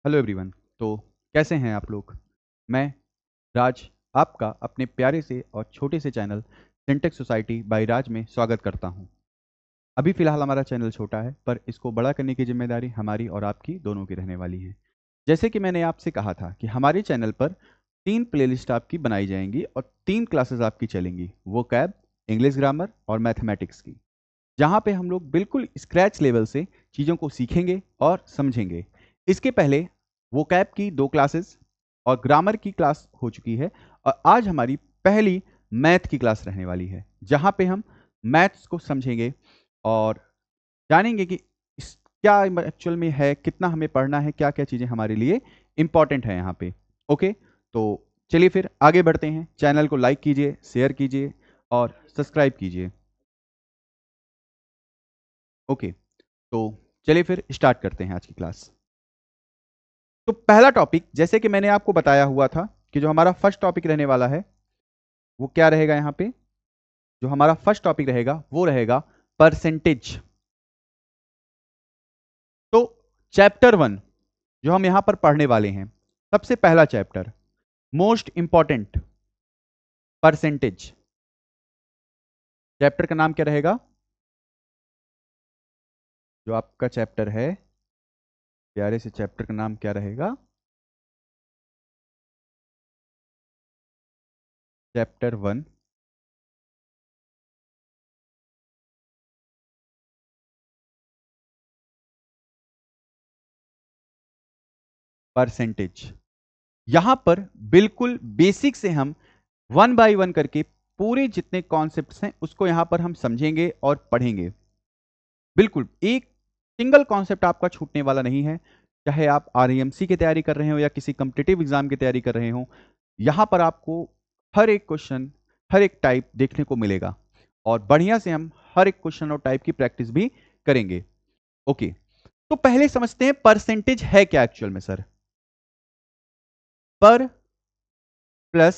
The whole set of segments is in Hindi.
Hello everyone. तो कैसे हैं आप लोग। मैं राज आपका अपने प्यारे से और छोटे से चैनल सिंटेक्स सोसाइटी बाय राज में स्वागत करता हूं। अभी फ़िलहाल हमारा चैनल छोटा है, पर इसको बड़ा करने की जिम्मेदारी हमारी और आपकी दोनों की रहने वाली है। जैसे कि मैंने आपसे कहा था कि हमारे चैनल पर 3 प्लेलिस्ट आपकी बनाई जाएंगी और 3 क्लासेस आपकी चलेंगी, वोकैब, इंग्लिश ग्रामर और मैथमेटिक्स की, जहाँ पे हम लोग बिल्कुल स्क्रैच लेवल से चीज़ों को सीखेंगे और समझेंगे। इसके पहले वोकैब की 2 क्लासेस और ग्रामर की क्लास हो चुकी है, और आज हमारी पहली मैथ की क्लास रहने वाली है, जहाँ पे हम मैथ्स को समझेंगे और जानेंगे कि क्या एक्चुअल में है, कितना हमें पढ़ना है, क्या क्या चीज़ें हमारे लिए इंपॉर्टेंट है यहाँ पे। ओके, तो चलिए फिर आगे बढ़ते हैं। चैनल को लाइक कीजिए, शेयर कीजिए और सब्सक्राइब कीजिए। ओके, तो चलिए फिर स्टार्ट करते हैं आज की क्लास। तो पहला टॉपिक, जैसे कि मैंने आपको बताया हुआ था कि जो हमारा फर्स्ट टॉपिक रहने वाला है वो क्या रहेगा। यहाँ पे जो हमारा फर्स्ट टॉपिक रहेगा वो रहेगा परसेंटेज। तो चैप्टर 1 जो हम यहां पर पढ़ने वाले हैं, सबसे पहला chapter, most important, percentage. Chapter का नाम क्या रहेगा? जो आपका चैप्टर है, प्यारे से चैप्टर का नाम क्या रहेगा? Chapter 1 percentage. यहां पर बिल्कुल बेसिक से हम वन बाय वन करके पूरे जितने कॉन्सेप्ट्स हैं उसको यहां पर हम समझेंगे और पढ़ेंगे। बिल्कुल एक सिंगल कॉन्सेप्ट आपका छूटने वाला नहीं है, चाहे आप आरईएमसी की तैयारी कर रहे हो या किसी कम्पिटिटिव एग्जाम की तैयारी कर रहे हो। यहां पर आपको हर एक क्वेश्चन, हर एक टाइप देखने को मिलेगा, और बढ़िया से हम हर एक क्वेश्चन और टाइप की प्रैक्टिस भी करेंगे। ओके, तो पहले समझते हैं परसेंटेज है क्या एक्चुअल में सर। पर प्लस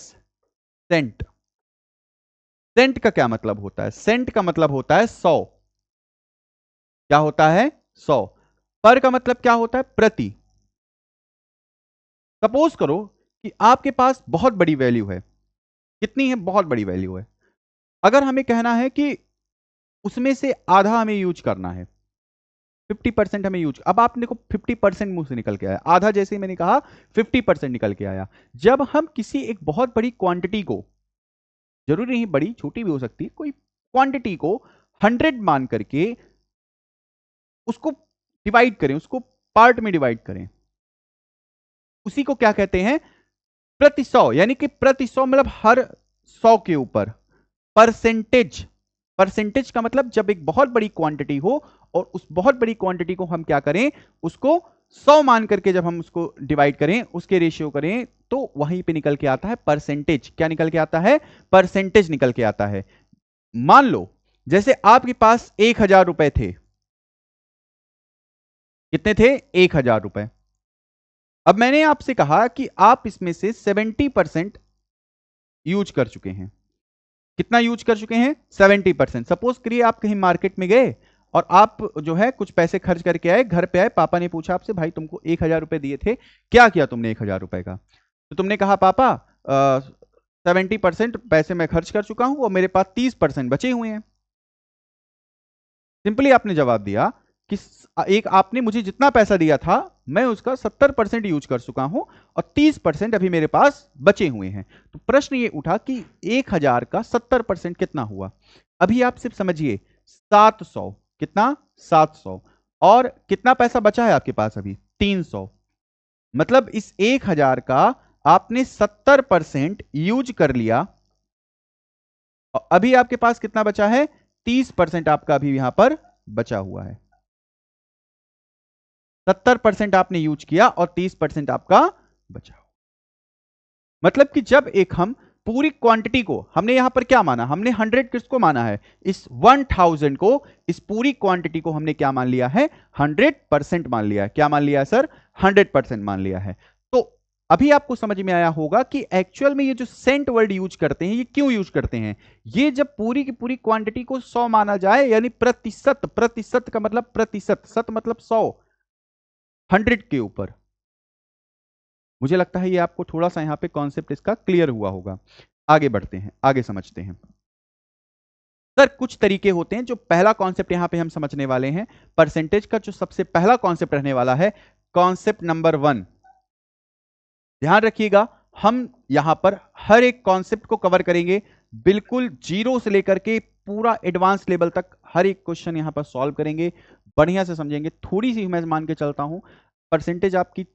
सेंट। सेंट का क्या मतलब होता है? सेंट का मतलब होता है 100। क्या होता है? 100। पर का मतलब क्या होता है? प्रति। सपोज करो कि आपके पास बहुत बड़ी वैल्यू है। कितनी है? बहुत बड़ी वैल्यू है। अगर हमें कहना है कि उसमें से आधा हमें यूज करना है, 50% हमें यूज, अब आपने को 50% मुंह से निकल के आया, आधा जैसे ही मैंने कहा 50% निकल के आया। जब हम किसी एक बहुत बड़ी क्वांटिटी को, जरूरी नहीं बड़ी, छोटी भी हो सकती है, कोई क्वांटिटी को 100 मान करके उसको डिवाइड करें, उसको पार्ट में डिवाइड करें, उसी को क्या कहते हैं? प्रति 100। यानी कि प्रति 100 मतलब हर 100 के ऊपर परसेंटेज। परसेंटेज का मतलब जब एक बहुत बड़ी क्वांटिटी हो और उस बहुत बड़ी क्वांटिटी को हम क्या करें, उसको 100 मान करके जब हम उसको डिवाइड करें, उसके रेशियो करें, तो वहीं पे निकल के आता है परसेंटेज। क्या निकल के आता है? परसेंटेज निकल के आता है। मान लो जैसे आपके पास 1000 रुपए थे। कितने थे? 1000 रुपए। अब मैंने आपसे कहा कि आप इसमें से 70% यूज कर चुके हैं। कितना यूज कर चुके हैं? 70%। सपोज करिए आप कहीं मार्केट में गए और आप जो है कुछ पैसे खर्च करके आए, घर पे आए, पापा ने पूछा आपसे, भाई तुमको 1000 रुपए दिए थे, क्या किया तुमने 1000 रुपए का? तो तुमने कहा पापा 70% पैसे मैं खर्च कर चुका हूं और मेरे पास 30% बचे हुए हैं। सिंपली आपने जवाब दिया कि एक आपने मुझे जितना पैसा दिया था मैं उसका 70% यूज कर चुका हूं और 30% अभी मेरे पास बचे हुए हैं। तो प्रश्न ये उठा कि 1000 का 70% कितना हुआ? अभी आप सिर्फ समझिए 700। कितना? 700। और कितना पैसा बचा है आपके पास? अभी 300। मतलब इस 1000 का आपने 70% यूज कर लिया और अभी आपके पास कितना बचा है? 30% आपका अभी यहां पर बचा हुआ है। 70% आपने यूज किया और 30% आपका बचा। मतलब कि जब एक हम पूरी क्वांटिटी को, हमने यहां पर क्या माना? हमने 100 किसको माना है? इस 1000 को, इस पूरी क्वांटिटी को हमने क्या मान लिया है? 100% मान लिया है। क्या मान लिया है सर? 100% मान लिया है। तो अभी आपको समझ में आया होगा कि एक्चुअल में ये जो सेंट वर्ड यूज करते हैं, ये क्यों यूज करते हैं। ये जब पूरी की पूरी क्वांटिटी को 100 माना जाए, यानी प्रतिशत, प्रतिशत का मतलब प्रतिशत, सत मतलब 100, 100 के ऊपर, मुझे लगता है ये आपको थोड़ा सा यहाँ पे कॉन्सेप्ट इसका क्लियर हुआ होगा। आगे बढ़ते हैं, आगे समझते हैं। सर कुछ तरीके होते हैं। जो पहला कॉन्सेप्ट यहां पे हम समझने वाले हैं, परसेंटेज का जो सबसे पहला कॉन्सेप्ट रहने वाला है, कॉन्सेप्ट नंबर 1। ध्यान रखिएगा, हम यहां पर हर एक कॉन्सेप्ट को कवर करेंगे, बिल्कुल जीरो से लेकर के पूरा एडवांस लेवल तक हर एक क्वेश्चन यहां पर सॉल्व करेंगे, बढ़िया से समझेंगे। थोड़ी सी मैं मान के चलता हूं, परसेंटेज आपकी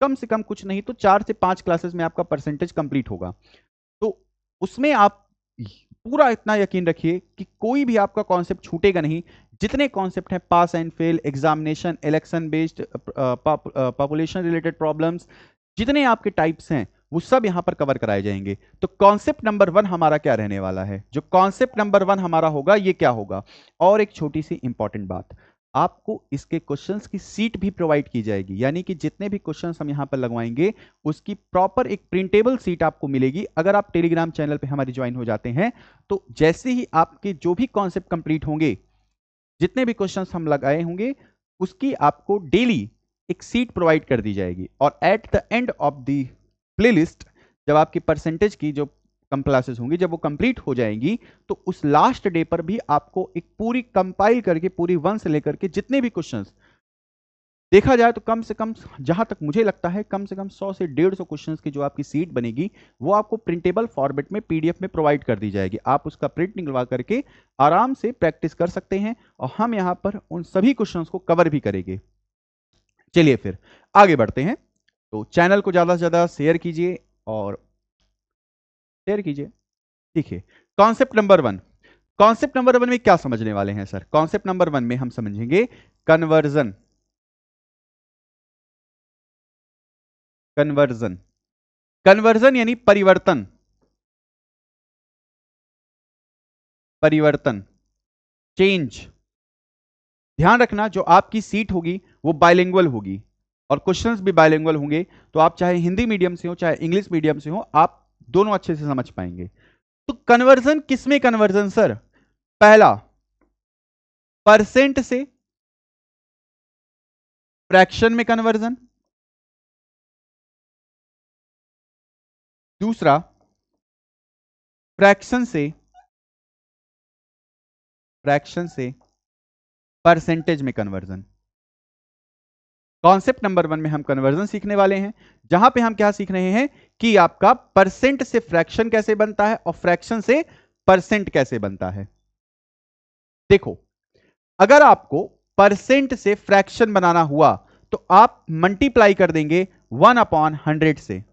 कम से कम कुछ नहीं तो 4 से 5 क्लासेस में आपका परसेंटेज कंप्लीट होगा। तो उसमें आप पूरा इतना यकीन रखिए कि कोई भी आपका कॉन्सेप्ट छूटेगा नहीं। जितने कॉन्सेप्ट हैं, pass and fail, examination, election based, population related problems, जितने आपके टाइप्स हैं वो सब यहां पर कवर कराए जाएंगे। तो कॉन्सेप्ट नंबर 1 हमारा क्या रहने वाला है? जो कॉन्सेप्ट नंबर 1 हमारा होगा ये क्या होगा? और एक छोटी सी इंपॉर्टेंट बात, आपको इसके क्वेश्चंस की सीट भी प्रोवाइड की जाएगी, यानी कि जितने भी क्वेश्चंस हम यहां पर लगवाएंगे उसकी प्रॉपर एक प्रिंटेबल सीट आपको मिलेगी। अगर आप टेलीग्राम चैनल पे हमारी ज्वाइन हो जाते हैं तो जैसे ही आपके जो भी कॉन्सेप्ट कंप्लीट होंगे, जितने भी क्वेश्चंस हम लगाए होंगे, उसकी आपको डेली एक सीट प्रोवाइड कर दी जाएगी। और at the end of the playlist, जब आपकी परसेंटेज की जो कम क्लासेस होंगी, जब वो कंप्लीट हो जाएंगी, तो उस लास्ट डे पर भी आपको एक पूरी कंपाइल करके, पूरी 1 से लेकर के जितने भी क्वेश्चंस देखा जाए तो कम से कम, जहां तक मुझे लगता है, कम से कम 100 से 150 क्वेश्चंस की जो आपकी सीट बनेगी वो आपको प्रिंटेबल फॉर्मेट में पीडीएफ में प्रोवाइड कर दी जाएगी। आप उसका प्रिंट निकलवा करके आराम से प्रैक्टिस कर सकते हैं और हम यहां पर उन सभी क्वेश्चंस को कवर भी करेंगे। चलिए फिर आगे बढ़ते हैं। तो चैनल को ज्यादा से ज्यादा शेयर कीजिए और शेयर कीजिए। देखिए, कॉन्सेप्ट नंबर 1, कॉन्सेप्ट नंबर 1 में क्या समझने वाले हैं सर? कॉन्सेप्ट नंबर 1 में हम समझेंगे कन्वर्जन। कन्वर्जन, कन्वर्जन यानी परिवर्तन। परिवर्तन, चेंज। ध्यान रखना, जो आपकी सीट होगी वो बाइलिंगुअल होगी और क्वेश्चंस भी बाइलिंगुअल होंगे। तो आप चाहे हिंदी मीडियम से हो चाहे इंग्लिश मीडियम से हो, आप दोनों अच्छे से समझ पाएंगे। तो कन्वर्जन किसमें कन्वर्जन सर? पहला, परसेंट से फ्रैक्शन में कन्वर्जन। दूसरा, फ्रैक्शन से परसेंटेज में कन्वर्जन। कॉन्सेप्ट नंबर 1 में हम कन्वर्जन सीखने वाले हैं, जहां पे हम क्या सीख रहे हैं कि आपका परसेंट से फ्रैक्शन कैसे बनता है और फ्रैक्शन से परसेंट कैसे बनता है। देखो, अगर आपको परसेंट से फ्रैक्शन बनाना हुआ तो आप मल्टीप्लाई कर देंगे 1/100 से।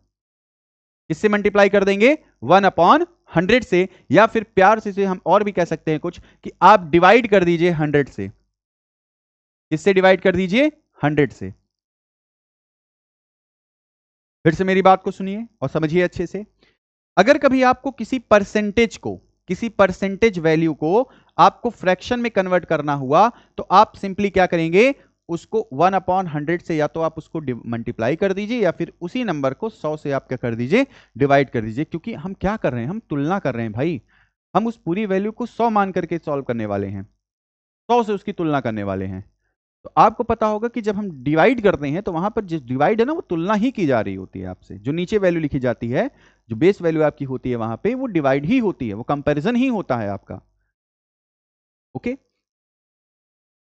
किससे मल्टीप्लाई कर देंगे? 1/100 से। या फिर प्यार से हम और भी कह सकते हैं कुछ, कि आप डिवाइड कर दीजिए 100 से। किससे डिवाइड कर दीजिए? 100 से। फिर से मेरी बात को सुनिए और समझिए अच्छे से। अगर कभी आपको किसी परसेंटेज वैल्यू को आपको फ्रैक्शन में कन्वर्ट करना हुआ तो आप सिंपली क्या करेंगे? उसको 1/100 से या तो आप उसको मल्टीप्लाई कर दीजिए या फिर उसी नंबर को 100 से आप क्या कर दीजिए? डिवाइड कर दीजिए। क्योंकि हम क्या कर रहे हैं? हम तुलना कर रहे हैं भाई। हम उस पूरी वैल्यू को 100 मान करके सॉल्व करने वाले हैं, 100 से उसकी तुलना करने वाले हैं। तो आपको पता होगा कि जब हम डिवाइड करते हैं तो वहां पर जो डिवाइड है ना, वो तुलना ही की जा रही होती है आपसे। जो नीचे वैल्यू लिखी जाती है, जो बेस वैल्यू आपकी होती है, वहां पे वो डिवाइड ही होती है, वो कंपैरिजन ही होता है आपका। ओके,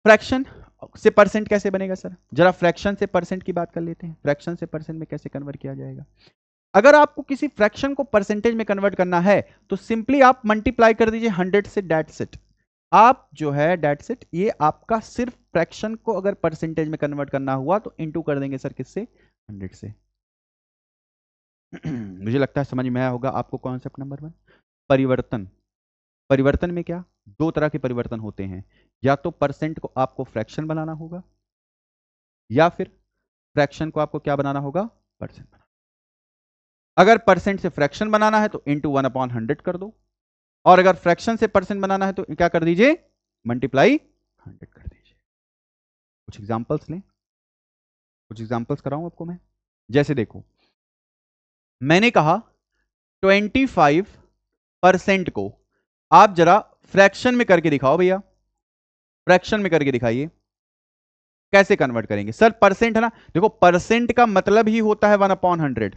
फ्रैक्शन से परसेंट कैसे बनेगा सर? जरा फ्रैक्शन से परसेंट की बात कर लेते हैं। फ्रैक्शन से परसेंट में कैसे कन्वर्ट किया जाएगा? अगर आपको किसी फ्रैक्शन को परसेंटेज में कन्वर्ट करना है तो सिंपली आप मल्टीप्लाई कर दीजिए 100 से। That's it. आप जो है डेट्स इट, ये आपका सिर्फ फ्रैक्शन को अगर परसेंटेज में कन्वर्ट करना हुआ तो इनटू कर देंगे सर। किससे? 100 से। मुझे लगता है समझ में आया होगा आपको कॉन्सेप्ट नंबर 1। परिवर्तन, परिवर्तन में क्या, दो तरह के परिवर्तन होते हैं। या तो परसेंट को आपको फ्रैक्शन बनाना होगा या फिर फ्रैक्शन को आपको क्या बनाना होगा? परसेंट बनाना। अगर परसेंट से फ्रैक्शन बनाना है तो इंटू 1/100 कर दो, और अगर फ्रैक्शन से परसेंट बनाना है तो क्या कर दीजिए? मल्टीप्लाई 100 कर दीजिए। कुछ एग्जांपल्स लें, कुछ एग्जांपल्स कराऊं आपको मैं। जैसे देखो, मैंने कहा 25% को आप जरा फ्रैक्शन में करके दिखाओ भैया। फ्रैक्शन में करके दिखाइए। कैसे कन्वर्ट करेंगे सर? परसेंट है ना, देखो परसेंट का मतलब ही होता है 1/100।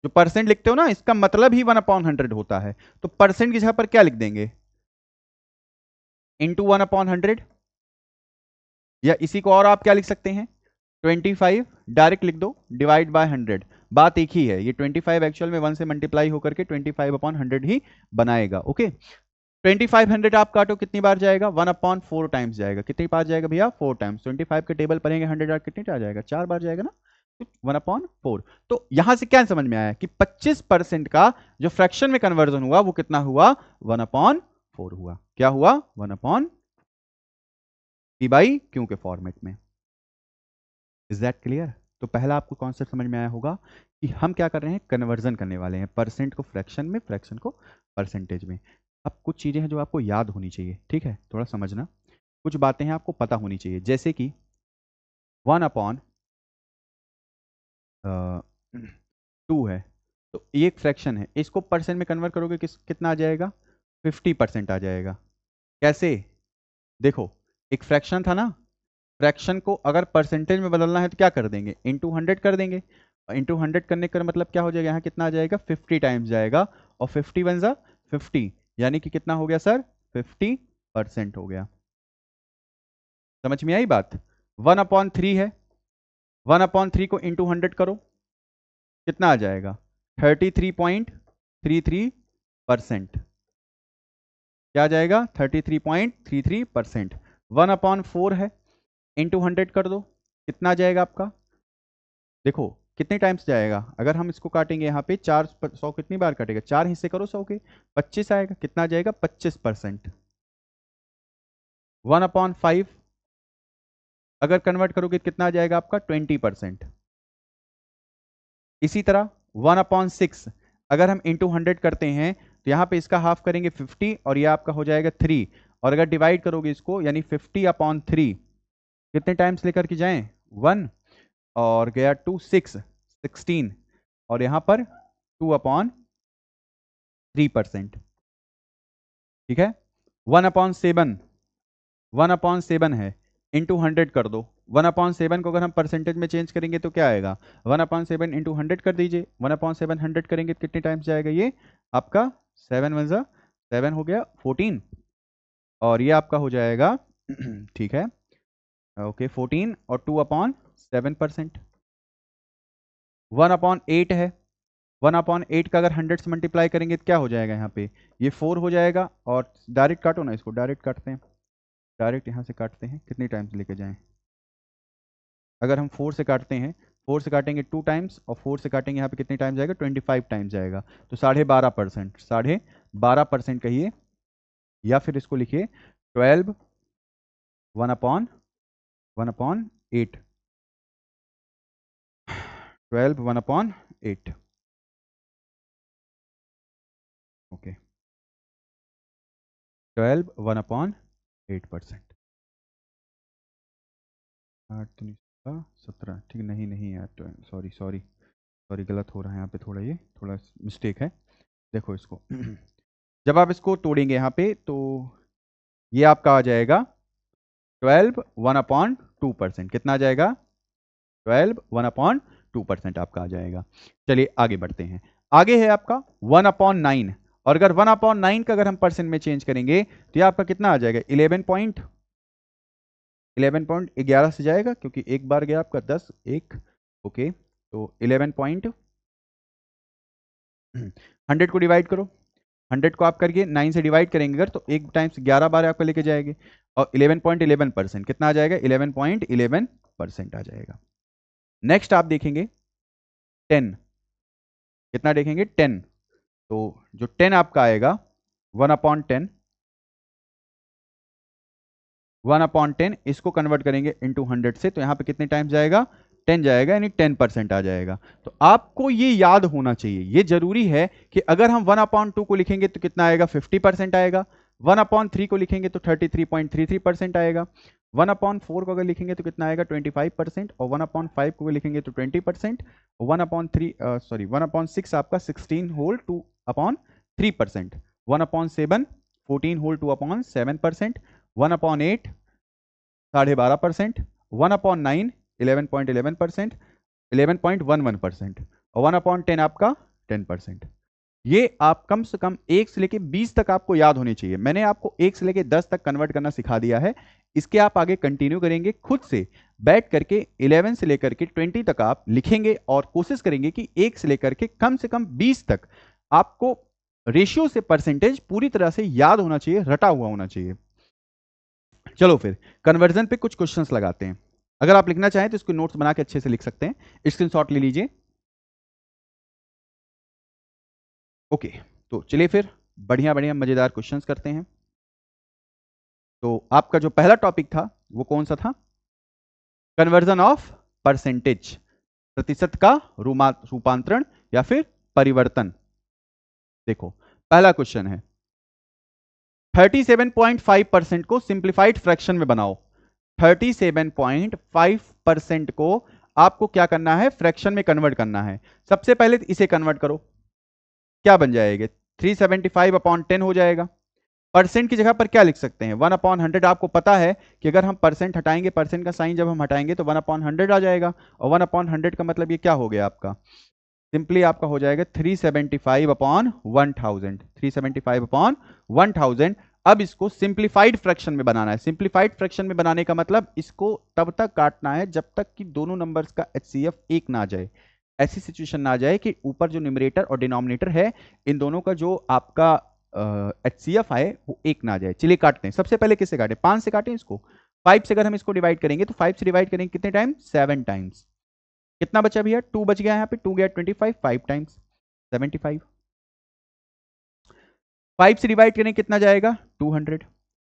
जो परसेंट लिखते हो ना, इसका मतलब ही 1/100 होता है। तो परसेंट की जगह पर क्या लिख देंगे? इंटू 1/100। या इसी को और आप क्या लिख सकते हैं? 25 डायरेक्ट लिख दो, डिवाइड बाय 100। बात एक ही है, ये 25 एक्चुअल में 1 से मल्टीप्लाई होकर के 25/100 ही बनाएगा। ओके, 2500 आप काटो, कितनी बार जाएगा? 1/4 टाइम्स जाएगा। कितनी बार जाएगा भैया? 4 टाइम्स। 25 के टेबल पढ़ेंगे 100 कितनी आ जाएगा? 4 बार जाएगा ना, 1/4। तो यहां से क्या समझ में आया कि 25% का जो फ्रैक्शन में कन्वर्जन हुआ वो कितना हुआ? 1/4 हुआ। क्या हुआ? 1/4 क्यू के फॉर्मेट में। Is that clear? तो पहला आपको कॉन्सेप्ट समझ में आया होगा कि हम क्या कर रहे हैं, कन्वर्जन करने वाले हैं परसेंट को फ्रैक्शन में, फ्रैक्शन को परसेंटेज में। अब कुछ चीजें हैं जो आपको याद होनी चाहिए, ठीक है, थोड़ा समझना। कुछ बातें हैं आपको पता होनी चाहिए, जैसे कि 1/2 है, तो ये एक फ्रैक्शन है, इसको परसेंट में कन्वर्ट करोगे कितना आ जाएगा? 50% आ जाएगा। कैसे? देखो, एक फ्रैक्शन था ना, फ्रैक्शन को अगर परसेंटेज में बदलना है तो क्या कर देंगे? इंटू 100 कर देंगे। इंटू 100 करने का मतलब क्या हो जाएगा? यहाँ कितना आ जाएगा? 50 टाइम्स जाएगा, और 50 वन जा 50, यानी कि कितना हो गया सर? 50% हो गया। समझ में आई बात? 1/3 है, 1/3 को इंटू 100 करो, कितना आ जाएगा? 33.33%। क्या आ जाएगा? 33.33%। 1/4 है, इंटू 100 कर दो, कितना आ जाएगा आपका? देखो कितने टाइम्स जाएगा, अगर हम इसको काटेंगे यहाँ पे 100 कितनी बार कटेगा? 4 हिस्से करो 100 के, 25 आएगा। कितना आ जाएगा? 25%। 1/5 अगर कन्वर्ट करोगे कितना आ जाएगा आपका? 20%। इसी तरह 1/6 अगर हम इंटू 100 करते हैं तो यहाँ पे इसका हाफ करेंगे 50, और ये आपका हो जाएगा 3। और अगर डिवाइड करोगे इसको, यानी 50/3 कितने टाइम्स लेकर के जाएं? 1, और गया 2 6 16, और यहाँ पर 2/3%। ठीक है, 1/7 1/7 है, इंटू 100 कर दो। 1/7 को अगर हम परसेंटेज में चेंज करेंगे तो क्या आएगा? 1/7 इंटू 100 कर दीजिए। 1/7 100 करेंगे तो कितने टाइम्स जाएगा? ये आपका 7 वन जा 7 हो गया 14, और ये आपका हो जाएगा ठीक है, ओके 14 और 2/7%। 1/8 है, 1/8 का अगर 100 से मल्टीप्लाई करेंगे तो क्या हो जाएगा? यहाँ पे ये 4 हो जाएगा, और डायरेक्ट काटो ना, इसको डायरेक्ट काटते हैं, डायरेक्ट यहाँ से काटते हैं, कितनी टाइम्स लेके जाएं? अगर हम 4 से काटते हैं, 4 से काटेंगे 2 टाइम्स, और 4 से काटेंगे यहाँ पे कितने टाइम्स जाएगा? 25 टाइम्स जाएगा। तो 12.5%, 12.5% कहिए, या फिर इसको लिखिए 12 1/8, 12 1/8। ओके, 12 1/8%। 8 17, ठीक, नहीं नहीं यार, सॉरी सॉरी सॉरी, गलत हो रहा है यहाँ पे, थोड़ा ये थोड़ा मिस्टेक है। देखो इसको जब आप इसको तोड़ेंगे यहाँ पे, तो ये आपका आ जाएगा 12 1/2%। कितना आ जाएगा? 12 1/2% आपका आ जाएगा। चलिए आगे बढ़ते हैं। आगे है आपका 1/9, और अगर 1/9 का अगर हम परसेंट में चेंज करेंगे तो ये आपका कितना आ जाएगा? 11.11 से जाएगा, क्योंकि एक बार गया आपका 10 1। ओके, तो 100 को डिवाइड करो, 100 को आप करिए 9 से डिवाइड करेंगे अगर, तो एक टाइम्स 11 बार आपको लेके जाएंगे, और 11.11% कितना आ जाएगा? 11.11% आ जाएगा। नेक्स्ट आप देखेंगे 10, कितना देखेंगे? 10। तो जो 10 आपका आएगा 1/10, 1/10 इसको कन्वर्ट करेंगे इंटू 100 से, तो यहां पे कितने टाइम्स जाएगा? 10 जाएगा, यानी 10% आ जाएगा। तो आपको ये याद होना चाहिए, ये जरूरी है कि अगर हम 1/2 को लिखेंगे तो कितना आएगा? 50% आएगा। 1/3 को लिखेंगे तो 33.33% आएगा। 1/4 को अगर लिखेंगे तो कितना आएगा? 25%, और 1/5 को लिखेंगे तो 20%, 1/6 आपका 16 होल 2/3%, 1/7 14 होल 2/7%, 1/8 12.5%, 1/9 11.11%, 11.11%, और 1/10 आपका 10%। ये आप कम से कम 1 से लेके 20 तक आपको याद होनी चाहिए। मैंने आपको 1 से लेके 10 तक कन्वर्ट करना सिखा दिया है। इसके आप आगे कंटिन्यू करेंगे, खुद से बैठ करके 11 से लेकर के 20 तक आप लिखेंगे और कोशिश करेंगे कि 1 से लेकर के कम से कम 20 तक आपको रेशियो से परसेंटेज पूरी तरह से याद होना चाहिए, रटा हुआ होना चाहिए। चलो फिर कन्वर्जन पे कुछ क्वेश्चंस लगाते हैं। अगर आप लिखना चाहें तो इसको नोट्स बना के अच्छे से लिख सकते हैं, स्क्रीनशॉट ले लीजिए। ओके, तो चलिए फिर बढ़िया बढ़िया मजेदार क्वेश्चंस करते हैं। तो आपका जो पहला टॉपिक था वो कौन सा था? कन्वर्जन ऑफ परसेंटेज, प्रतिशत का रूपांतरण या फिर परिवर्तन। देखो पहला क्वेश्चन है 37.5% को सिंप्लीफाइड फ्रैक्शन में बनाओ। 37.5% को आपको क्या करना है? फ्रैक्शन में कन्वर्ट करना है। सबसे पहले इसे कन्वर्ट करो, क्या बन जाएगा? 375/10 हो जाएगा। परसेंट की जगह पर क्या लिख सकते हैं? 1/100। आपको पता है कि अगर हम परसेंट हटाएंगे, परसेंट का साइन जब हम हटाएंगे तो 1/100 आ जाएगा, और 1/100 का मतलब ये क्या हो गया आपका? सिंपली आपका हो जाएगा 375/1000। 375/1000। अब इसको सिंप्लीफाइड फ्रैक्शन में बनाना है। सिंप्लीफाइड फ्रैक्शन में बनाने का मतलब इसको तब तक काटना है जब तक कि दोनों नंबर्स का HCF एक ना आ जाए। ऐसी सिचुएशन ना आ जाए कि ऊपर जो न्यूमरेटर और डिनोमिनेटर है इन दोनों का जो आपका HCF आए वो एक ना आ जाए। चलिए काटते हैं। सबसे पहले किससे काटें? 5 से काटें इसको। 5 से अगर हम इसको डिवाइड करेंगे तो 5 से डिवाइड करेंगे कितने टाइम्स? 7 टाइम्स। कितना बचा भैया? 2 बच गया, यहाँ पे 2 गया 25, 5 टाइम्स 75। 5 से डिवाइड करें कितना जाएगा? 200।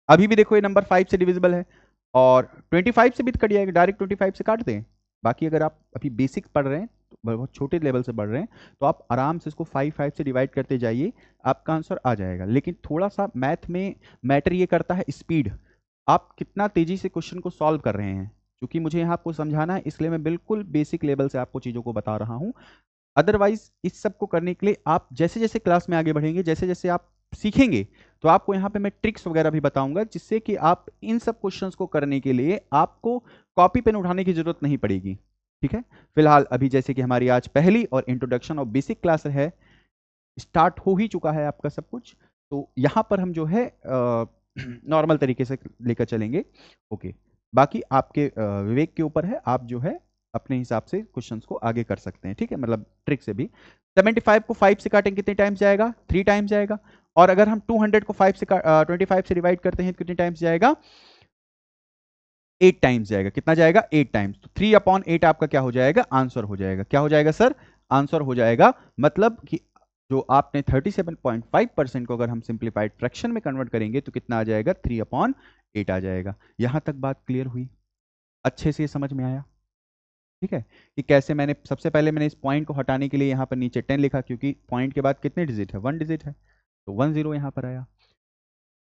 अभी भी देखो ये नंबर 5 से डिविजिबल है, और 25 से भी कट जाएगा, डायरेक्ट 25 से काट दें। बाकी अगर आप अभी बेसिक पढ़ रहे हैं, बहुत छोटे लेवल से पढ़ रहे हैं, तो आप आराम से इसको 5 से डिवाइड करते जाइए, आपका आंसर आ जाएगा। लेकिन थोड़ा सा मैथ में मैटर ये करता है स्पीड, आप कितना तेजी से क्वेश्चन को सॉल्व कर रहे हैं। क्योंकि मुझे यहाँ आपको समझाना है, इसलिए मैं बिल्कुल बेसिक लेवल से आपको चीज़ों को बता रहा हूँ। अदरवाइज इस सब को करने के लिए आप जैसे जैसे क्लास में आगे बढ़ेंगे, जैसे जैसे आप सीखेंगे, तो आपको यहाँ पे मैं ट्रिक्स वगैरह भी बताऊंगा, जिससे कि आप इन सब क्वेश्चंस को करने के लिए आपको कॉपी पेन उठाने की जरूरत नहीं पड़ेगी। ठीक है, फिलहाल अभी जैसे कि हमारी आज पहली और इंट्रोडक्शन और बेसिक क्लास है, स्टार्ट हो ही चुका है आपका सब कुछ, तो यहाँ पर हम जो है नॉर्मल तरीके से लेकर चलेंगे। ओके, बाकी आपके विवेक के ऊपर है, आप जो है अपने हिसाब से क्वेश्चंस को आगे कर सकते हैं। ठीक है, मतलब ट्रिक से भी। 75 को 5 से काटें कितने टाइम्स जाएगा? 3 टाइम्स जाएगा। और अगर हम 200 को 25 से डिवाइड करते हैं तो कितने टाइम्स जाएगा? 8 टाइम्स जाएगा। कितना जाएगा? 8 टाइम्स। तो 3/8 आपका क्या हो जाएगा? आंसर हो जाएगा। क्या हो जाएगा सर? आंसर हो जाएगा। मतलब कि जो आपने 37.5% को अगर हम सिंप्लीफाइड फ्रैक्शन में कन्वर्ट करेंगे तो कितना आ जाएगा? 3/8 आ जाएगा। यहां तक बात क्लियर हुई? अच्छे से समझ में आया? ठीक है, कि कैसे मैंने सबसे पहले मैंने इस पॉइंट को हटाने के लिए यहाँ पर नीचे 10 लिखा, क्योंकि पॉइंट के बाद कितने डिजिट है? 1 डिजिट है, तो 10 यहाँ पर आया।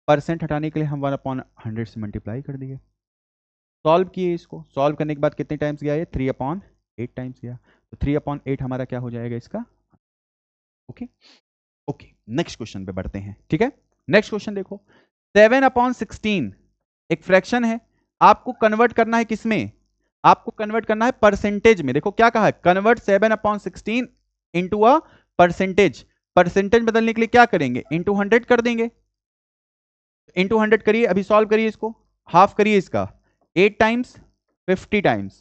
परसेंट हटाने के लिए हम 1/100 से मल्टीप्लाई कर दिए। सॉल्व किए, इसको सॉल्व करने के बाद कितने टाइम्स गया? ये 3/8 टाइम्स गया। तो 3/8 हमारा क्या हो जाएगा इसका? ओके ओके, नेक्स्ट क्वेश्चन पे बढ़ते हैं। ठीक है, नेक्स्ट क्वेश्चन देखो। 7/16 एक फ्रैक्शन है, आपको कन्वर्ट करना है किसमें? आपको कन्वर्ट करना है परसेंटेज में। देखो क्या कहा है? Convert 7/16 into a percentage. Percentage बदलने के लिए क्या करेंगे? इंटू 100 कर देंगे। इंटू 100 करिए, अभी सॉल्व करिए इसको, हाफ करिए इसका। 8 टाइम्स 50 टाइम्स,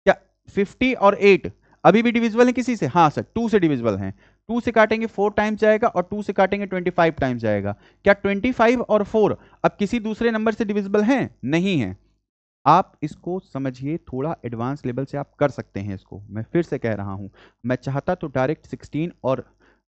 क्या 50 और 8 अभी भी डिविजिबल है किसी से? हाँ सर, 2 से डिविजिबल हैं। 2 से काटेंगे 4 टाइम्स जाएगा, और 2 से काटेंगे 25 टाइम्स जाएगा। क्या 25 और 4 अब किसी दूसरे नंबर से डिविजिबल हैं? नहीं है। आप इसको समझिए, थोड़ा एडवांस लेवल से आप कर सकते हैं इसको। मैं फिर से कह रहा हूं, मैं चाहता तो डायरेक्ट 16 और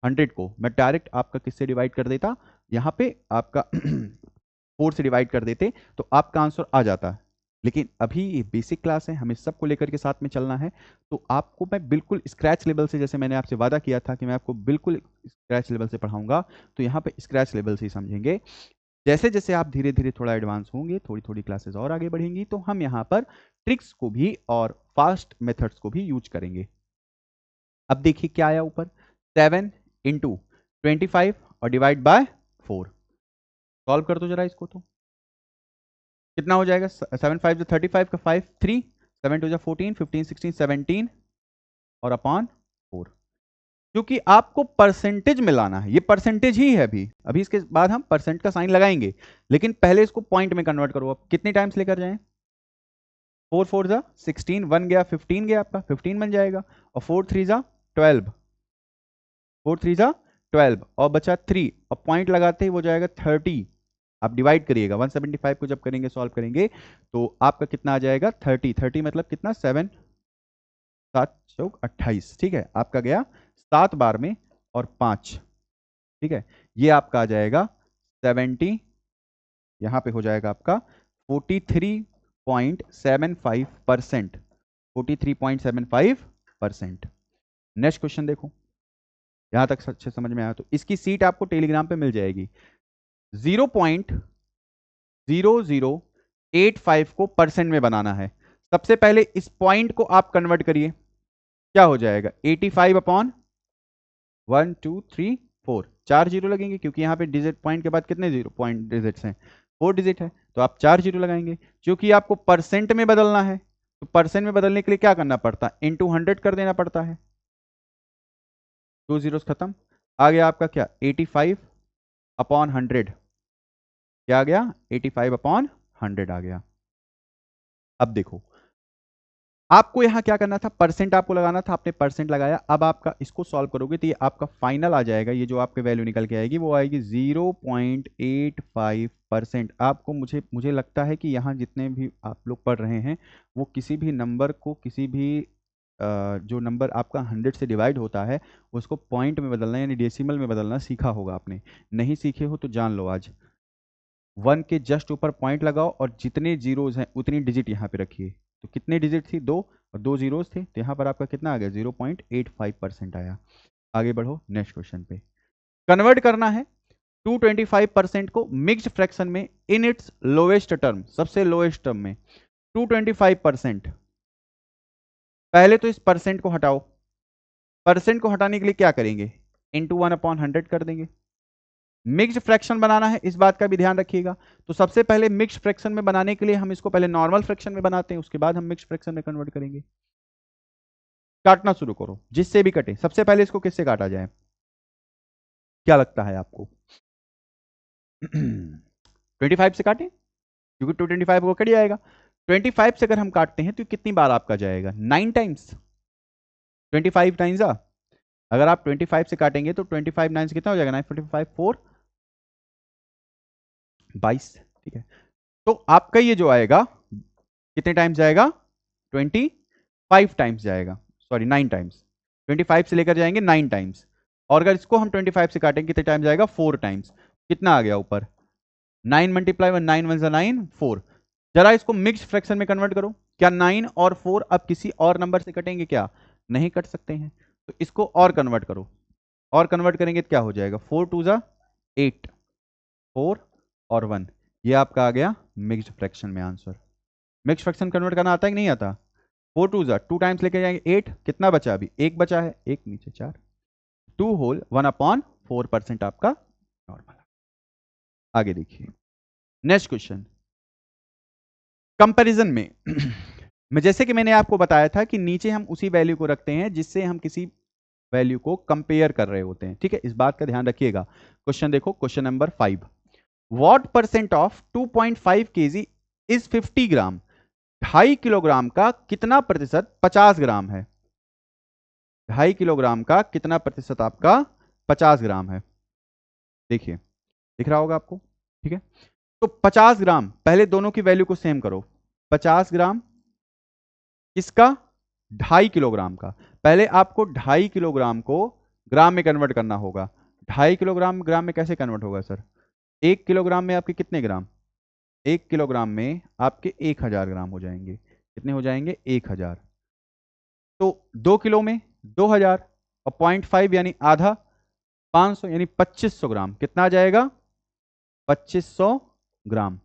100 को मैं डायरेक्ट आपका किससे डिवाइड कर देता, यहां पे आपका 4 से डिवाइड कर देते तो आपका आंसर आ जाता। लेकिन अभी ये बेसिक क्लास है, हमें सबको लेकर के साथ में चलना है, तो आपको मैं बिल्कुल स्क्रैच लेवल से, जैसे मैंने आपसे वादा किया था कि मैं आपको बिल्कुल स्क्रैच लेवल से पढ़ाऊंगा, तो यहाँ पे स्क्रैच लेवल से ही समझेंगे। जैसे जैसे आप धीरे धीरे थोड़ा एडवांस होंगे, थोड़ी थोड़ी क्लासेस और आगे बढ़ेंगी, तो हम यहाँ पर ट्रिक्स को भी और फास्ट मेथड्स को भी यूज करेंगे। अब देखिए क्या आया ऊपर, 7 इंटू 25 और डिवाइड बाय 4। सॉल्व कर दो जरा इसको, तो कितना हो जाएगा? 7 5 35 का 5 3 7 टू जा 14, 15 16 17 और अपॉन 4। क्योंकि आपको परसेंटेज मिलाना है, ये परसेंटेज ही है। अभी इसके बाद हम परसेंट का साइन लगाएंगे, लेकिन पहले इसको पॉइंट में कन्वर्ट करो। अब कितने टाइम्स लेकर जाएं? 4 4 जा 16, 1 गया 15 गया, आपका 15 बन जाएगा, और 4 3 जा 12, 4 3 जा 12 और बचा 3, और पॉइंट लगाते ही वो जाएगा 30। आप डिवाइड करिएगा, 175 को जब करेंगे सॉल्व करेंगे तो आपका कितना आ जाएगा 30। 30 मतलब कितना, 7 7 चौक 28। ठीक है, आपका गया 7 बार में और 5। ठीक है, ये आपका आ जाएगा 70, यहां पे हो जाएगा आपका 43.75%, 43.75%। नेक्स्ट क्वेश्चन देखो, यहां तक अच्छे समझ में आया तो इसकी सीट आपको टेलीग्राम पे मिल जाएगी। 0.0085 को परसेंट में बनाना है। सबसे पहले इस पॉइंट को आप कन्वर्ट करिए, क्या हो जाएगा 85 अपॉन 1 2 3 4, 4 जीरो लगेंगे क्योंकि यहाँ पे डिजिट पॉइंट के बाद कितने जीरो पॉइंट डिजिट्स हैं, 4 डिजिट है, तो आप 4 जीरो लगाएंगे। क्योंकि आपको परसेंट में बदलना है तो परसेंट में बदलने के लिए क्या करना पड़ता है, इंटू 100 कर देना पड़ता है। 2 जीरो खत्म, आ गया आपका क्या 85 अपॉन 100, क्या आ गया 85 अपॉन 100 आ गया। अब देखो आपको यहां क्या करना था, परसेंट आपको लगाना था, आपने परसेंट लगाया। अब आपका इसको सॉल्व करोगे तो ये आपका फाइनल आ जाएगा, ये जो आपके वैल्यू निकल के आएगी वो आएगी 0.85%। आपको मुझे लगता है कि यहाँ जितने भी आप लोग पढ़ रहे हैं वो किसी भी नंबर को, किसी भी जो नंबर आपका 100 से डिवाइड होता है उसको पॉइंट में बदलना यानी डेसिमल में बदलना सीखा होगा आपने। नहीं सीखे हो तो जान लो आज। 1 के जस्ट ऊपर पॉइंट लगाओ और जितने जीरोज हैं उतनी डिजिट यहाँ पे रखिए। तो कितने डिजिट थी, 2, और 2 जीरोज थे, तो यहाँ पर आपका कितना आ गया 0.85% आया। आगे बढ़ो नेक्स्ट क्वेश्चन पे। कन्वर्ट करना है 225% को मिक्स्ड फ्रैक्शन में इन इट्स लोएस्ट टर्म, सबसे लोएस्ट टर्म में 225%। पहले तो इस परसेंट को हटाओ, परसेंट को हटाने के लिए क्या करेंगे, इंटू 1/100 कर देंगे। मिक्स्ड फ्रैक्शन बनाना है, इस बात का भी ध्यान रखिएगा। तो सबसे पहले मिक्स्ड फ्रैक्शन में बनाने के लिए हम इसको पहले नॉर्मल फ्रैक्शन में बनाते हैं, उसके बाद हम मिक्स्ड फ्रैक्शन में कन्वर्ट करेंगे। काटना शुरू करो, जिससे भी कटे। सबसे पहले इसको किससे काटा जाए, क्या लगता है आपको? 25 से काटें, क्योंकि 225 को कट जाएगा। 25 से अगर हम काटते हैं तो कितनी बार आपका जाएगा, 9 टाइम्स। 25 टाइम्स अगर आप 25 से काटेंगे तो 25 9 से कितना हो जाएगा, 945 4 22। ठीक है, तो आपका ये जो आएगा कितने टाइम्स जाएगा, 25 टाइम्स जाएगा, सॉरी 9 टाइम्स। 25 से लेकर जाएंगे 9 टाइम्स, और अगर इसको हम 25 से काटेंगे कितने टाइम्स जाएगा, 4 टाइम्स। कितना आ गया ऊपर, 9 मल्टीप्लाई 1 9 1 9 4। जरा इसको मिक्स फ्रैक्शन में कन्वर्ट करो। क्या 9 और 4 अब किसी और नंबर से कटेंगे, क्या नहीं कट सकते हैं? तो इसको और कन्वर्ट करो, और कन्वर्ट करेंगे तो क्या हो जाएगा, 4 2 जा 8, 4 और 1। ये आपका आ गया मिक्स्ड फ्रैक्शन में आंसर। मिक्स्ड फ्रैक्शन कन्वर्ट करना आता है कि नहीं आता? 4 2 जा 2 टाइम्स लेके जाएंगे 8, कितना बचा, अभी 1 बचा है, 1 नीचे 4, 2 होल 1/4% आपका नॉर्मल। आगे देखिए नेक्स्ट क्वेश्चन, कंपैरिजन में मैं जैसे कि मैंने आपको बताया था कि नीचे हम उसी वैल्यू को रखते हैं जिससे हम किसी वैल्यू को कंपेयर कर रहे होते हैं। ठीक है, इस बात का ध्यान रखिएगा। क्वेश्चन देखो, question number 5, what percent of 2.5 kg is 50 gram? 2.5 kilogram का कितना प्रतिशत 50 ग्राम है? 2.5 किलोग्राम का कितना प्रतिशत आपका 50 ग्राम है? देखिए दिख रहा होगा आपको। ठीक है, तो 50 ग्राम, पहले दोनों की वैल्यू को सेम करो। 50 ग्राम किसका, 2.5 किलोग्राम का। पहले आपको 2.5 किलोग्राम को ग्राम में कन्वर्ट करना होगा। 2.5 किलोग्राम ग्राम में कैसे कन्वर्ट होगा सर? 1 किलोग्राम में आपके कितने ग्राम, 1 किलोग्राम में आपके 1000 ग्राम हो जाएंगे। कितने हो जाएंगे, 1000। तो 2 किलो में 2000 और 0.5 यानी आधा, 500 यानी 2500 ग्राम। कितना आ जाएगा, 2500 ग्राम।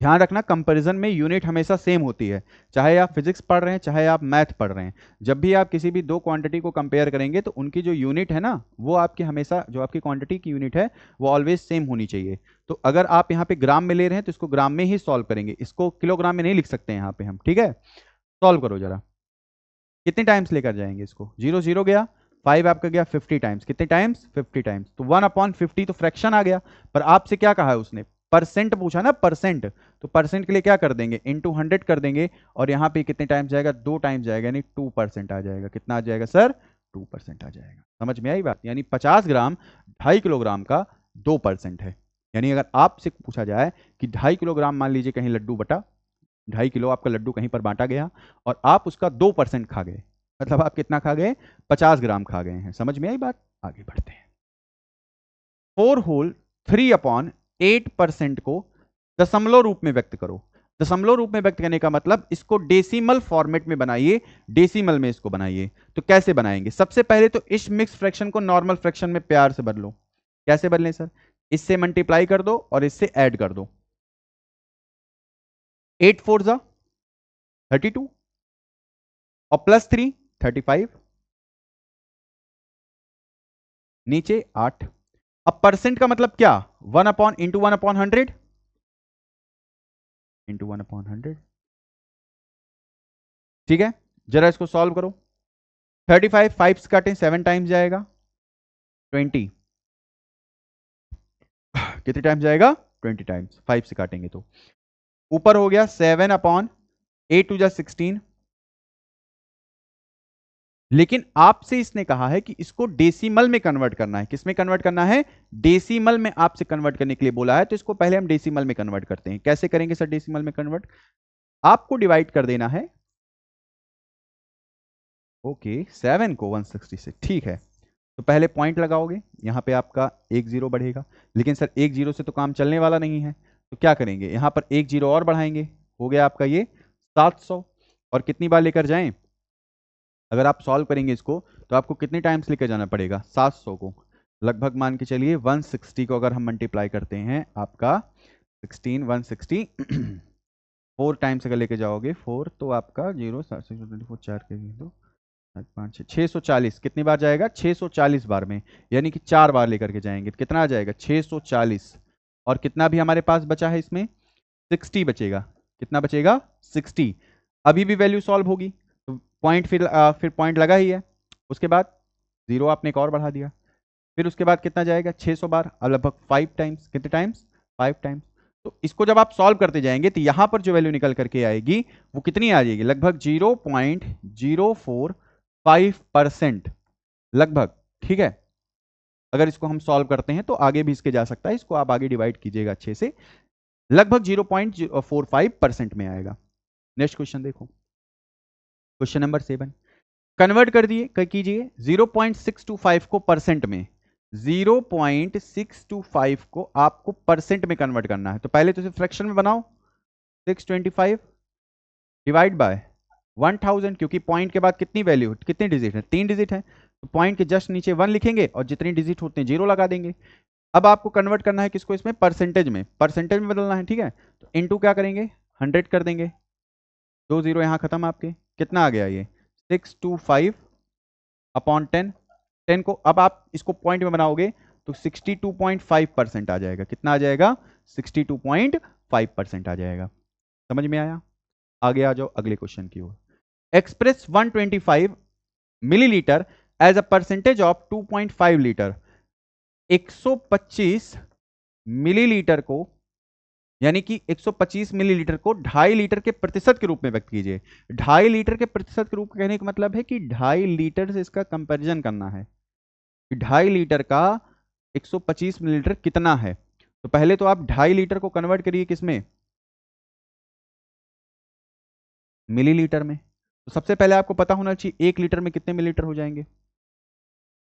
ध्यान रखना, कंपैरिजन में यूनिट हमेशा सेम होती है, चाहे आप फिजिक्स पढ़ रहे हैं चाहे आप मैथ पढ़ रहे हैं। जब भी आप किसी भी दो क्वांटिटी को कंपेयर करेंगे तो उनकी जो यूनिट है ना, वो आपकी हमेशा, जो आपकी क्वांटिटी की यूनिट है वो ऑलवेज सेम होनी चाहिए। तो अगर आप यहाँ पे ग्राम में ले रहे हैं तो इसको ग्राम में ही सॉल्व करेंगे, इसको किलोग्राम में नहीं लिख सकते यहाँ पे हम, ठीक है। सॉल्व करो जरा, कितने टाइम्स लेकर जाएंगे इसको, 0 0 गया, 5 आपका गया 50 टाइम्स, कितने टाइम्स, 50 टाइम्स, तो 1/50 तो फ्रैक्शन आ गया। पर आपसे क्या कहा है उसने, परसेंट पूछा ना, परसेंट, तो परसेंट के लिए क्या कर देंगे, इंटू 100 कर देंगे, और यहाँ पे कितने टाइम्स जाएगा, 2 टाइम्स जाएगा, यानी 2% आ जाएगा। कितना आ जाएगा सर, 2% आ जाएगा। समझ में आई बात, यानी 50 ग्राम 2.5 किलोग्राम का 2% है। यानी अगर आपसे पूछा जाए कि 2.5 किलोग्राम, मान लीजिए कहीं लड्डू बटा, 2.5 किलो आपका लड्डू कहीं पर बांटा गया और आप उसका 2% खा गए, मतलब आप कितना खा गए, 50 ग्राम खा गए हैं। समझ में आई बात, आगे बढ़ते हैं। 4/3/8% को दशमलव रूप में व्यक्त करो। दशमलव रूप में व्यक्त करने का मतलब इसको डेसिमल फॉर्मेट में बनाइए, डेसिमल में इसको बनाइए। तो कैसे बनाएंगे, सबसे पहले तो इस मिक्स फ्रैक्शन को नॉर्मल फ्रैक्शन में प्यार से बदलो। कैसे बदलें सर, इससे मल्टीप्लाई कर दो और इससे ऐड कर दो। 8 4 जा 32 और +3 35, नीचे 8। अब परसेंट का मतलब क्या, 1/(1/100) इंटू 1/100, ठीक है। जरा इसको सॉल्व करो, 35 5 से काटें 7 टाइम्स जाएगा, 20 कितने टाइम्स जाएगा, 20 टाइम्स, 5 से काटेंगे तो ऊपर हो गया 7/8 16। लेकिन आपसे इसने कहा है कि इसको डेसिमल में कन्वर्ट करना है। किस में कन्वर्ट करना है, डेसिमल में आपसे कन्वर्ट करने के लिए बोला है। तो इसको पहले हम डेसिमल में कन्वर्ट करते हैं। कैसे करेंगे सर डेसिमल में कन्वर्ट, आपको डिवाइड कर देना है, ओके 7 को 160 से, ठीक है। तो पहले पॉइंट लगाओगे, यहां पे आपका 1 0 बढ़ेगा, लेकिन सर 1 0 से तो काम चलने वाला नहीं है, तो क्या करेंगे, यहां पर 1 0 और बढ़ाएंगे, हो गया आपका ये 700। और कितनी बार लेकर जाएं, अगर आप सॉल्व करेंगे इसको तो आपको कितने टाइम्स लेकर जाना पड़ेगा, 700 को, लगभग मान के चलिए 160 को अगर हम मल्टीप्लाई करते हैं, आपका 16 160 4 टाइम्स अगर लेके जाओगे 4, तो आपका 0 7 24 4 के दो 5 640, कितनी बार जाएगा, 640 बार में, यानी कि 4 बार लेकर के जाएंगे तो कितना आ जाएगा, 640। और कितना भी हमारे पास बचा है इसमें, 60 बचेगा। कितना बचेगा, 60। अभी भी वैल्यू सॉल्व होगी तो पॉइंट फिर पॉइंट लगा ही है, उसके बाद 0 आपने एक और बढ़ा दिया, फिर उसके बाद कितना जाएगा, 600 बार, अब लगभग 5 टाइम्स, कितने टाइम्स, 5 टाइम्स। तो इसको जब आप सॉल्व करते जाएंगे तो यहां पर जो वैल्यू निकल करके आएगी वो कितनी आ जाएगी, लगभग 0.045% लगभग, ठीक है। अगर इसको हम सॉल्व करते हैं तो आगे भी इसके जा सकता है, इसको आप आगे डिवाइड कीजिएगा अच्छे से, लगभग 0.45% में आएगा। नेक्स्ट क्वेश्चन देखो, क्वेश्चन नंबर 7, कन्वर्ट कर दिए कीजिए 0.625 को परसेंट में, 0.625 को आपको परसेंट में कन्वर्ट करना है। तो पहले तो इसे फ्रैक्शन में बनाओ, 625 डिवाइड बाय 1000, क्योंकि पॉइंट के बाद कितनी वैल्यू, कितनी डिजिट है, 3 डिजिट है, तो पॉइंट के जस्ट नीचे 1 लिखेंगे और जितनी डिजिट होते हैं 0 लगा देंगे। अब आपको कन्वर्ट करना है किसको, इसमें परसेंटेज में, परसेंटेज में बदलना है, ठीक है। तो इनटू क्या करेंगे, 100 कर देंगे, 2 0 यहां खत्म, आपके कितना आ गया ये 625/10, 10 को अब आप इसको पॉइंट में बनाओगे तो 62.5% आ जाएगा। कितना आ जाएगा, 62.5% आ जाएगा। समझ में आया, आगे आ जाओ अगले क्वेश्चन की ओर। Express 125 millilitre as a percentage of 2.5 litre, 125 millilitre को, यानी कि 125 मिलीलीटर को 2.5 लीटर के प्रतिशत के रूप में व्यक्त कीजिए। 2.5 लीटर के प्रतिशत के रूप में कहने का मतलब है कि 2.5 लीटर से इसका कंपैरिजन करना है, 2.5 लीटर का 125 मिलीलीटर कितना है। तो पहले तो आप 2.5 लीटर को कन्वर्ट करिए किसमें, मिलीलीटर में। तो सबसे पहले आपको पता होना चाहिए 1 लीटर में कितने मिलीलीटर हो जाएंगे,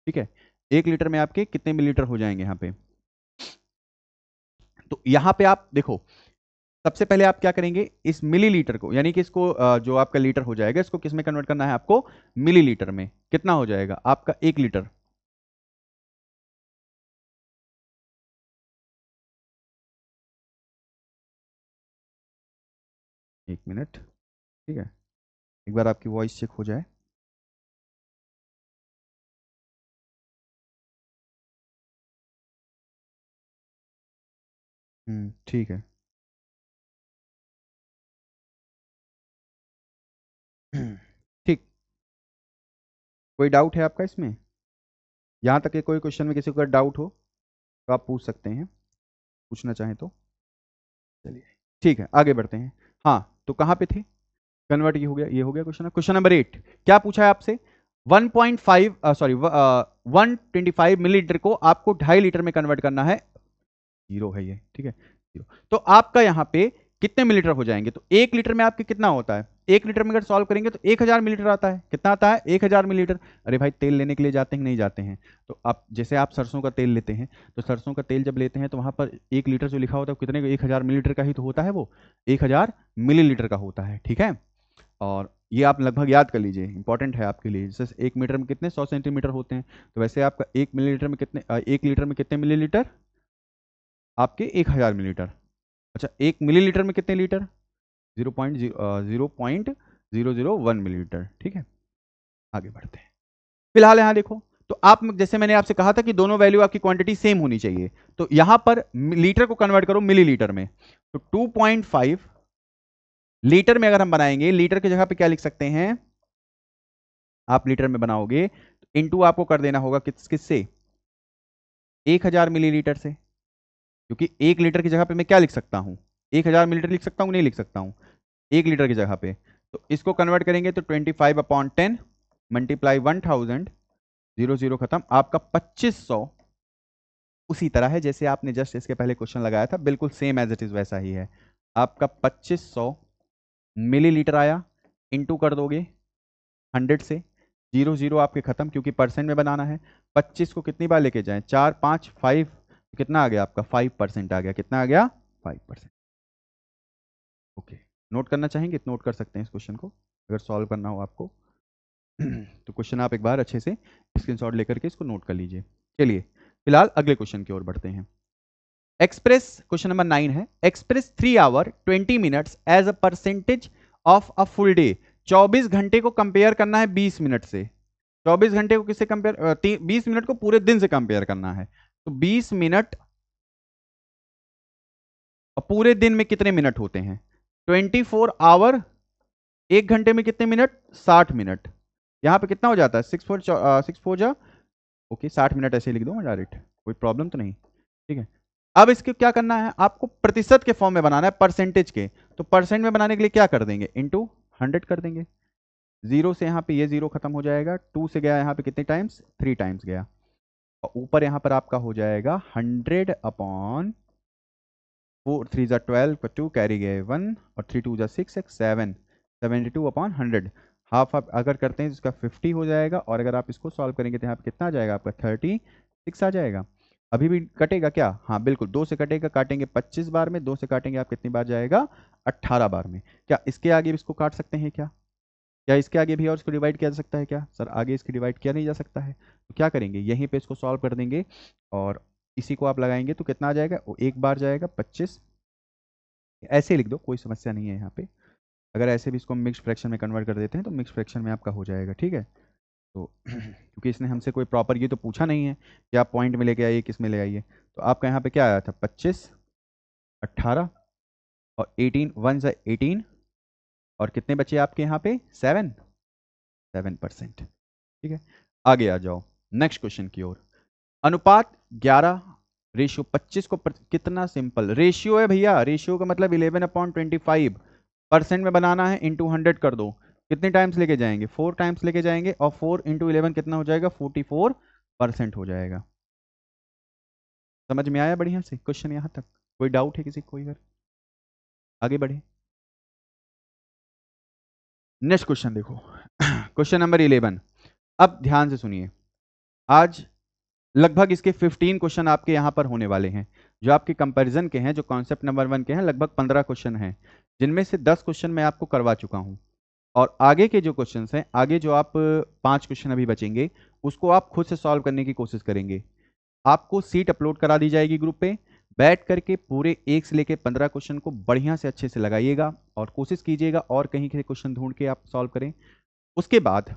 ठीक है, 1 लीटर में आपके कितने मिलीलीटर हो जाएंगे यहाँ पे। तो यहाँ पे आप देखो, सबसे पहले आप क्या करेंगे, इस मिलीलीटर को, यानी कि इसको जो आपका लीटर हो जाएगा, इसको किस में कन्वर्ट करना है आपको, मिलीलीटर में। कितना हो जाएगा आपका 1 लीटर, एक मिनट, ठीक है, एक बार आपकी वॉइस चेक हो जाए। ठीक है। ठीक, कोई डाउट है आपका इसमें? यहाँ तक कि कोई क्वेश्चन में किसी को डाउट हो तो आप पूछ सकते हैं, पूछना चाहें तो। चलिए ठीक है, आगे बढ़ते हैं। हाँ, तो कहाँ पे थे? कन्वर्ट, ये हो गया, ये हो गया क्वेश्चन। क्वेश्चन नंबर 8 क्या पूछा है आपसे? 1.5 सॉरी 125 मिलीलीटर को आपको 2.5 लीटर में कन्वर्ट करना है। जीरो है ये, ठीक है, जीरो। तो आपका यहाँ पे कितने मिलीलीटर हो जाएंगे? तो 1 लीटर में आपके कितना होता है? 1 लीटर में अगर सॉल्व करेंगे तो 1000 मिलीलीटर आता है। कितना आता है? 1000 मिलीलीटर। अरे भाई, तेल लेने के लिए जाते हैं, नहीं जाते हैं? तो आप जैसे आप सरसों का तेल लेते हैं, तो सरसों का तेल जब लेते हैं तो वहां पर 1 लीटर जो लिखा होता है कितने? 1000 मिलीलीटर का ही तो होता है, वो 1000 मिलीलीटर का होता है, ठीक है। और ये आप लगभग याद कर लीजिए, इंपॉर्टेंट है आपके लिए। जैसे 1 मीटर में कितने 100 सेंटीमीटर होते हैं, तो वैसे आपका 1 मिलीलीटर में कितने 1 लीटर में कितने मिलीलीटर? आपके 1000 मिलीलीटर। अच्छा, 1 मिलीलीटर में कितने लीटर? 0.001 मिलीलीटर, ठीक है। आगे बढ़ते हैं। फिलहाल यहाँ देखो, तो आप जैसे मैंने आपसे कहा था कि दोनों वैल्यू आपकी क्वांटिटी सेम होनी चाहिए, तो यहां पर लीटर को कन्वर्ट करो मिलीलीटर में। तो 2.5 लीटर में अगर हम बनाएंगे, लीटर की जगह पे क्या लिख सकते हैं? आप लीटर में बनाओगे तो इनटू आपको कर देना होगा किससे? 1000 मिलीलीटर से। क्योंकि 1 लीटर की जगह पे मैं क्या लिख सकता हूं? 1000 मिलीलीटर लिख सकता हूं, नहीं लिख सकता हूं? 1 लीटर की जगह पे। तो इसको कन्वर्ट करेंगे तो 25/10 मल्टीप्लाई 1000, जीरो जीरो खत्म, आपका 2500। उसी तरह है जैसे आपने जस्ट इसके पहले क्वेश्चन लगाया था, बिल्कुल सेम एज इट इज वैसा ही है। आपका 2500 मिलीलीटर आया, इनटू कर दोगे 100 से, जीरो जीरो आपके खत्म, क्योंकि परसेंट में बनाना है। 25 को कितनी बार लेके जाएं? 4 5 5, कितना आ गया आपका? 5% आ गया। कितना आ गया? 5%। ओके, नोट करना चाहेंगे तो नोट कर सकते हैं इस क्वेश्चन को, अगर सॉल्व करना हो आपको। तो क्वेश्चन आप एक बार अच्छे से स्क्रीनशॉट लेकर के इसको नोट कर लीजिए। चलिए फिलहाल अगले क्वेश्चन की ओर बढ़ते हैं। एक्सप्रेस, क्वेश्चन नंबर 9 है, express 3 hour 20 minutes as a percentage of a full day. 24 घंटे को कंपेयर करना है 20 मिनट से। 24 घंटे को किससे कंपेयर? 20 मिनट को पूरे दिन से कंपेयर करना है। तो 20 मिनट और पूरे दिन में कितने मिनट होते हैं? 24 आवर, 1 घंटे में कितने मिनट? 60 मिनट। यहाँ पे कितना हो जाता है? 6 4 जा, ओके 60 मिनट ऐसे लिख दो डायरेक्ट, कोई प्रॉब्लम तो नहीं, ठीक है। अब इसके क्या करना है आपको? प्रतिशत के फॉर्म में बनाना है, परसेंटेज के। तो परसेंट में बनाने के लिए क्या कर देंगे? इनटू 100 कर देंगे। जीरो से यहाँ पे ये जीरो खत्म हो जाएगा, 2 से गया यहाँ पे कितने टाइम्स? 3 टाइम्स गया। और ऊपर यहाँ पर आपका हो जाएगा 100/4, 3 जा 12, 2 कैरी गए 1, और 3 2 जा 6 7, 72/100। हाफ आप अगर करते हैं तो इसका 50 हो जाएगा, और अगर आप इसको सॉल्व करेंगे तो यहाँ पे कितना आ जाएगा आपका? 36 आ जाएगा। अभी भी कटेगा क्या? हाँ बिल्कुल, 2 से कटेगा, काटेंगे 25 बार में, 2 से काटेंगे आप कितनी बार जाएगा? 18 बार में। क्या इसके आगे भी इसको काट सकते हैं क्या? क्या इसके आगे भी और इसको डिवाइड किया जा सकता है क्या? सर आगे इसकी डिवाइड किया नहीं जा सकता है, तो क्या करेंगे? यहीं पे इसको सॉल्व कर देंगे, और इसी को आप लगाएंगे तो कितना आ जाएगा? वो एक बार जाएगा 25। ऐसे लिख दो, कोई समस्या नहीं है यहाँ पे। अगर ऐसे भी इसको मिक्स फ्रैक्शन में कन्वर्ट कर देते हैं तो मिक्स फ्रैक्शन में आपका हो जाएगा, ठीक है। तो क्योंकि इसने हमसे कोई प्रॉपर ये तो पूछा नहीं है कि आप पॉइंट में लेके आइए, किस में ले आइए। तो आपका यहाँ पे क्या आया था? 25, 18 और 18, 1 से 18, और कितने बचे आपके यहाँ पे? 7%, ठीक है। आगे आ जाओ नेक्स्ट क्वेश्चन की ओर। अनुपात 11:25 को कितना सिंपल रेशियो है भैया? रेशियो का मतलब 11/25। परसेंट में बनाना है, इंटू 100 कर दो। कितने टाइम्स लेके जाएंगे? 4 टाइम्स लेके जाएंगे, और 4 × 11 कितना हो जाएगा? 44% हो जाएगा। समझ में आया बढ़िया से क्वेश्चन यहां तक? कोई डाउट है किसी को? कोई? आगे बढ़े, नेक्स्ट क्वेश्चन देखो। Question number 11। अब ध्यान से सुनिए, आज लगभग इसके 15 क्वेश्चन आपके यहां पर होने वाले हैं, जो आपके कंपैरिजन के हैं, जो कॉन्सेप्ट नंबर 1 के हैं। लगभग 15 क्वेश्चन हैं, जिनमें से 10 क्वेश्चन मैं आपको करवा चुका हूं, और आगे के जो क्वेश्चंस हैं, आगे जो आप 5 क्वेश्चन अभी बचेंगे, उसको आप खुद से सॉल्व करने की कोशिश करेंगे। आपको सीट अपलोड करा दी जाएगी ग्रुप पे, बैठ करके पूरे 1 से लेके 15 क्वेश्चन को बढ़िया से अच्छे से लगाइएगा और कोशिश कीजिएगा और कहीं के क्वेश्चन ढूंढ के आप सॉल्व करें। उसके बाद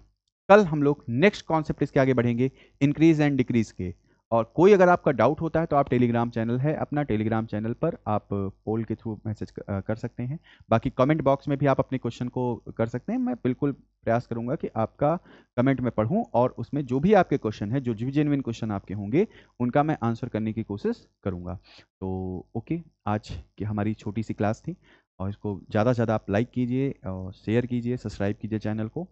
कल हम लोग नेक्स्ट कॉन्सेप्ट इसके आगे बढ़ेंगे, इंक्रीज एंड डिक्रीज के। और कोई अगर आपका डाउट होता है तो आप टेलीग्राम चैनल है अपना, टेलीग्राम चैनल पर आप पोल के थ्रू मैसेज कर सकते हैं। बाकी कमेंट बॉक्स में भी आप अपने क्वेश्चन को कर सकते हैं। मैं बिल्कुल प्रयास करूंगा कि आपका कमेंट में पढूं और उसमें जो भी आपके क्वेश्चन है, जो भी जेन्युइन क्वेश्चन आपके होंगे, उनका मैं आंसर करने की कोशिश करूंगा। तो ओके, आज की हमारी छोटी सी क्लास थी और इसको ज़्यादा से ज़्यादा आप लाइक कीजिए और शेयर कीजिए, सब्सक्राइब कीजिए चैनल को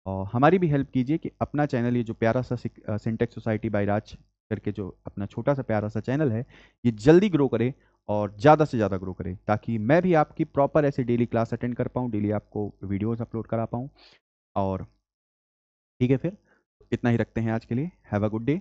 और हमारी भी हेल्प कीजिए कि अपना चैनल, ये जो प्यारा सा सिंटेक्स सोसाइटी बाय राज करके जो अपना छोटा सा प्यारा सा चैनल है, ये जल्दी ग्रो करे और ज़्यादा से ज़्यादा ग्रो करे, ताकि मैं भी आपकी प्रॉपर ऐसे डेली क्लास अटेंड कर पाऊँ, डेली आपको वीडियोस अपलोड करा पाऊँ। और ठीक है, फिर इतना ही रखते हैं आज के लिए। Have a good day.